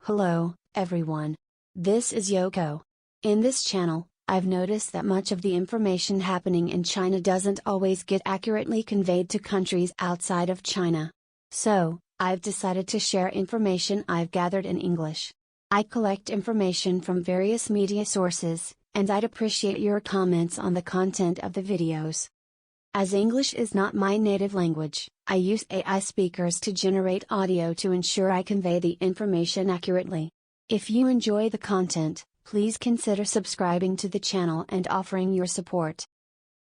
Hello, everyone. This is Yoko. In this channel, I've noticed that much of the information happening in China doesn't always get accurately conveyed to countries outside of China. So, I've decided to share information I've gathered in English. I collect information from various media sources, and I'd appreciate your comments on the content of the videos. As English is not my native language, I use AI speakers to generate audio to ensure I convey the information accurately. If you enjoy the content, please consider subscribing to the channel and offering your support.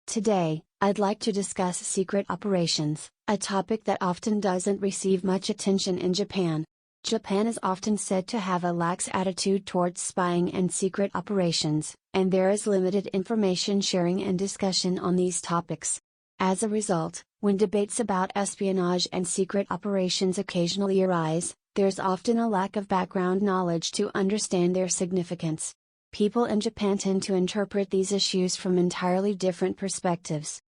Today, I'd like to discuss secret operations, a topic that often doesn't receive much attention in Japan. Japan is often said to have a lax attitude towards spying and secret operations, and there is limited information sharing and discussion on these topics. As a result, when debates about espionage and secret operations occasionally arise, there's often a lack of background knowledge to understand their significance. People in Japan tend to interpret these issues from entirely different perspectives.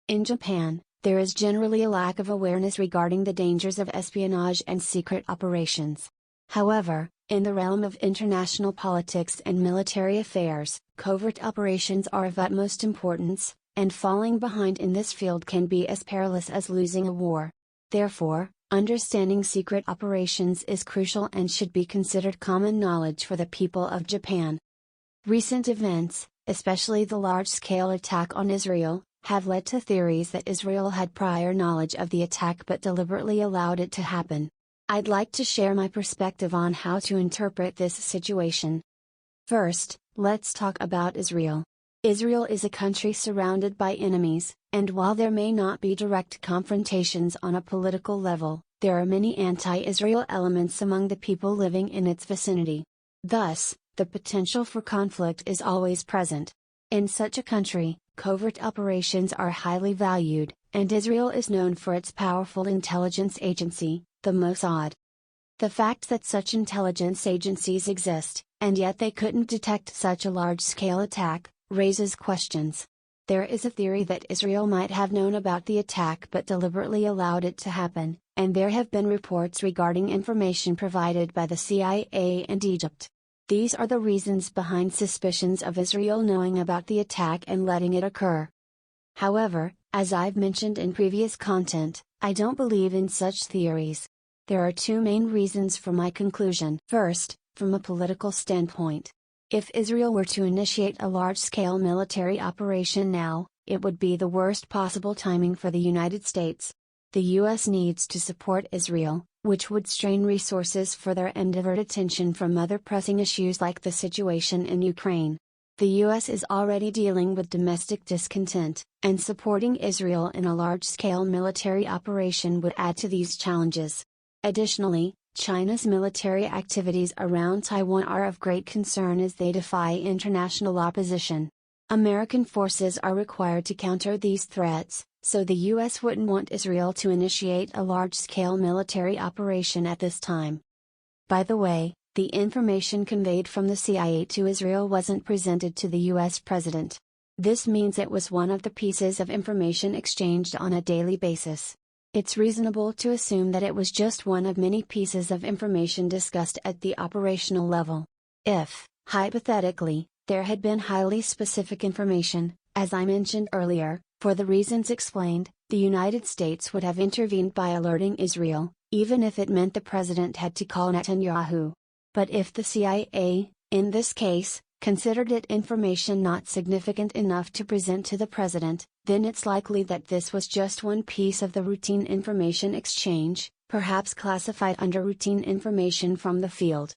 In Japan, there is generally a lack of awareness regarding the dangers of espionage and secret operations. However, in the realm of international politics and military affairs, covert operations are of utmost importance, and falling behind in this field can be as perilous as losing a war. Therefore, understanding secret operations is crucial and should be considered common knowledge for the people of Japan. Recent events, especially the large-scale attack on Israel, have led to theories that Israel had prior knowledge of the attack but deliberately allowed it to happen. I'd like to share my perspective on how to interpret this situation. First, let's talk about Israel. Israel is a country surrounded by enemies, and while there may not be direct confrontations on a political level, there are many anti-Israel elements among the people living in its vicinity. Thus, the potential for conflict is always present. In such a country, covert operations are highly valued, and Israel is known for its powerful intelligence agency, the Mossad. The fact that such intelligence agencies exist, and yet they couldn't detect such a large-scale attack, raises questions. There is a theory that Israel might have known about the attack but deliberately allowed it to happen, and there have been reports regarding information provided by the CIA and Egypt. These are the reasons behind suspicions of Israel knowing about the attack and letting it occur. However, as I've mentioned in previous content, I don't believe in such theories. There are two main reasons for my conclusion. First, from a political standpoint. If Israel were to initiate a large-scale military operation now, it would be the worst possible timing for the United States. The US needs to support Israel, which would strain resources further and divert attention from other pressing issues like the situation in Ukraine. The US is already dealing with domestic discontent, and supporting Israel in a large-scale military operation would add to these challenges. Additionally, China's military activities around Taiwan are of great concern as they defy international opposition. American forces are required to counter these threats, so the US wouldn't want Israel to initiate a large-scale military operation at this time. By the way, the information conveyed from the CIA to Israel wasn't presented to the US president. This means it was one of the pieces of information exchanged on a daily basis. It's reasonable to assume that it was just one of many pieces of information discussed at the operational level. If, hypothetically, there had been highly specific information, as I mentioned earlier, for the reasons explained, the United States would have intervened by alerting Israel, even if it meant the president had to call Netanyahu. But if the CIA, in this case, considered it information not significant enough to present to the president, then it's likely that this was just one piece of the routine information exchange, perhaps classified under routine information from the field.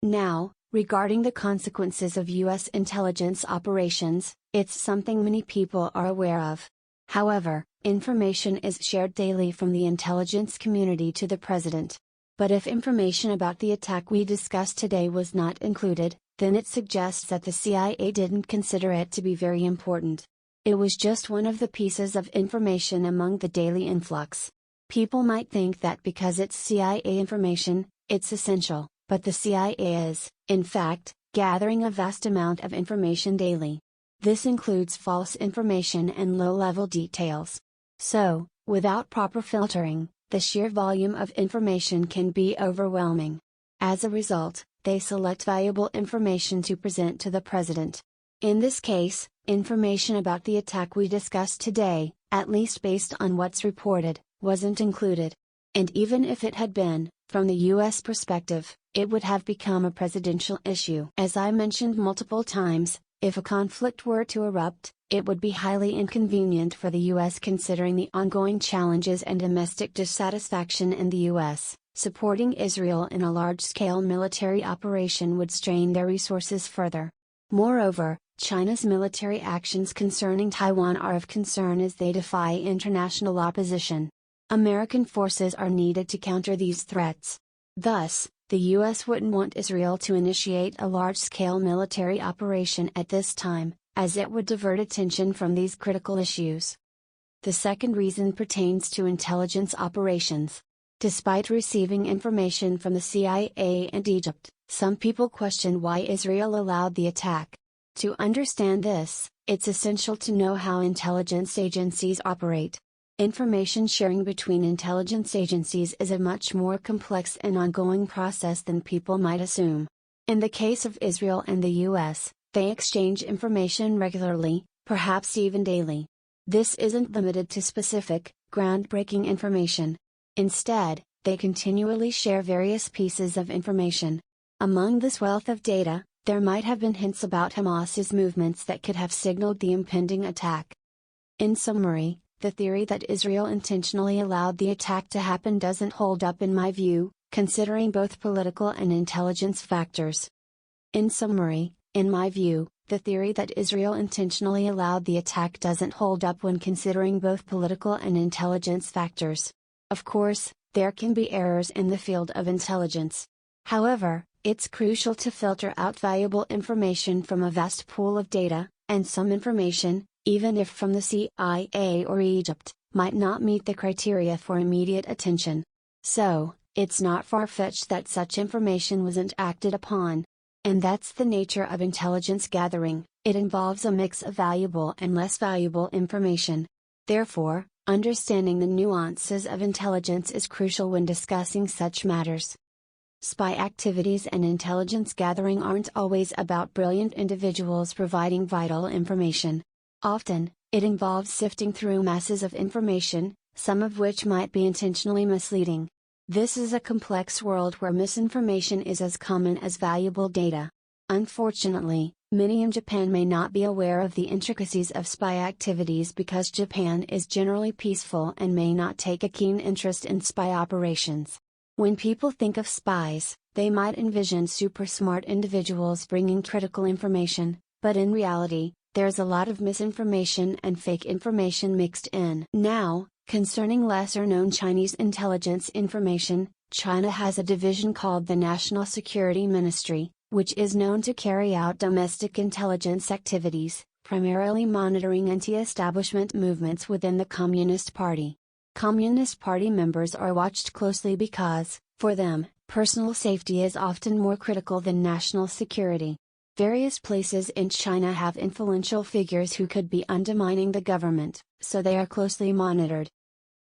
Now, regarding the consequences of US intelligence operations, it's something many people are aware of. However, information is shared daily from the intelligence community to the president. But if information about the attack we discussed today was not included, then it suggests that the CIA didn't consider it to be very important. It was just one of the pieces of information among the daily influx. People might think that because it's CIA information, it's essential, but the CIA is, in fact, gathering a vast amount of information daily. This includes false information and low-level details. So, without proper filtering, the sheer volume of information can be overwhelming. As a result, they select valuable information to present to the president. In this case, information about the attack we discussed today, at least based on what's reported, wasn't included. And even if it had been, from the US perspective, it would have become a presidential issue. As I mentioned multiple times, if a conflict were to erupt, it would be highly inconvenient for the US considering the ongoing challenges and domestic dissatisfaction in the US. Supporting Israel in a large-scale military operation would strain their resources further. Moreover, China's military actions concerning Taiwan are of concern as they defy international opposition. American forces are needed to counter these threats. Thus, the US wouldn't want Israel to initiate a large-scale military operation at this time, as it would divert attention from these critical issues. The second reason pertains to intelligence operations. Despite receiving information from the CIA and Egypt, some people question why Israel allowed the attack. To understand this, it's essential to know how intelligence agencies operate. Information sharing between intelligence agencies is a much more complex and ongoing process than people might assume. In the case of Israel and the US, they exchange information regularly, perhaps even daily. This isn't limited to specific, groundbreaking information. Instead, they continually share various pieces of information. Among this wealth of data, there might have been hints about Hamas's movements that could have signaled the impending attack. In summary, the theory that Israel intentionally allowed the attack to happen doesn't hold up in my view, considering both political and intelligence factors. In summary, in my view, the theory that Israel intentionally allowed the attack doesn't hold up when considering both political and intelligence factors. Of course, there can be errors in the field of intelligence. However, it's crucial to filter out valuable information from a vast pool of data, and some information, even if from the CIA or Egypt, might not meet the criteria for immediate attention. So, it's not far-fetched that such information wasn't acted upon. And that's the nature of intelligence gathering, it involves a mix of valuable and less valuable information. Therefore, understanding the nuances of intelligence is crucial when discussing such matters. Spy activities and intelligence gathering aren't always about brilliant individuals providing vital information. Often, it involves sifting through masses of information, some of which might be intentionally misleading. This is a complex world where misinformation is as common as valuable data. Unfortunately, many in Japan may not be aware of the intricacies of spy activities because Japan is generally peaceful and may not take a keen interest in spy operations. When people think of spies, they might envision super smart individuals bringing critical information, but in reality, there's a lot of misinformation and fake information mixed in. Now, concerning lesser-known Chinese intelligence information, China has a division called the National Security Ministry, which is known to carry out domestic intelligence activities, primarily monitoring anti-establishment movements within the Communist Party. Communist Party members are watched closely because, for them, personal safety is often more critical than national security. Various places in China have influential figures who could be undermining the government, so they are closely monitored.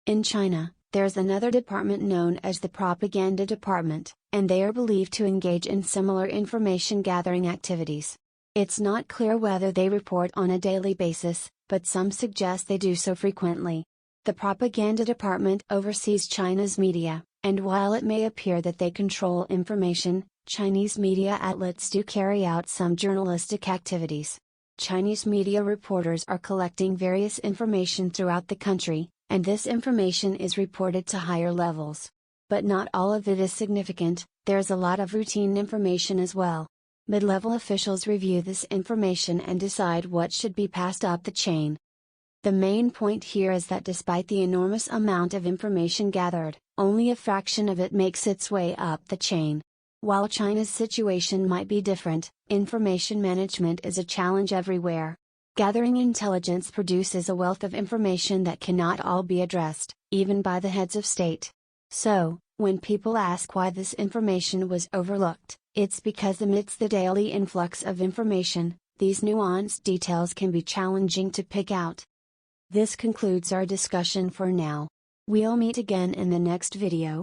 In China, there's another department known as the Propaganda Department, and they are believed to engage in similar information gathering activities. It's not clear whether they report on a daily basis, but some suggest they do so frequently. The Propaganda Department oversees China's media, and while it may appear that they control information, Chinese media outlets do carry out some journalistic activities. Chinese media reporters are collecting various information throughout the country, and this information is reported to higher levels. But not all of it is significant, there's a lot of routine information as well. Mid-level officials review this information and decide what should be passed up the chain. The main point here is that despite the enormous amount of information gathered, only a fraction of it makes its way up the chain. While China's situation might be different, information management is a challenge everywhere. Gathering intelligence produces a wealth of information that cannot all be addressed, even by the heads of state. So, when people ask why this information was overlooked, it's because amidst the daily influx of information, these nuanced details can be challenging to pick out. This concludes our discussion for now. We'll meet again in the next video.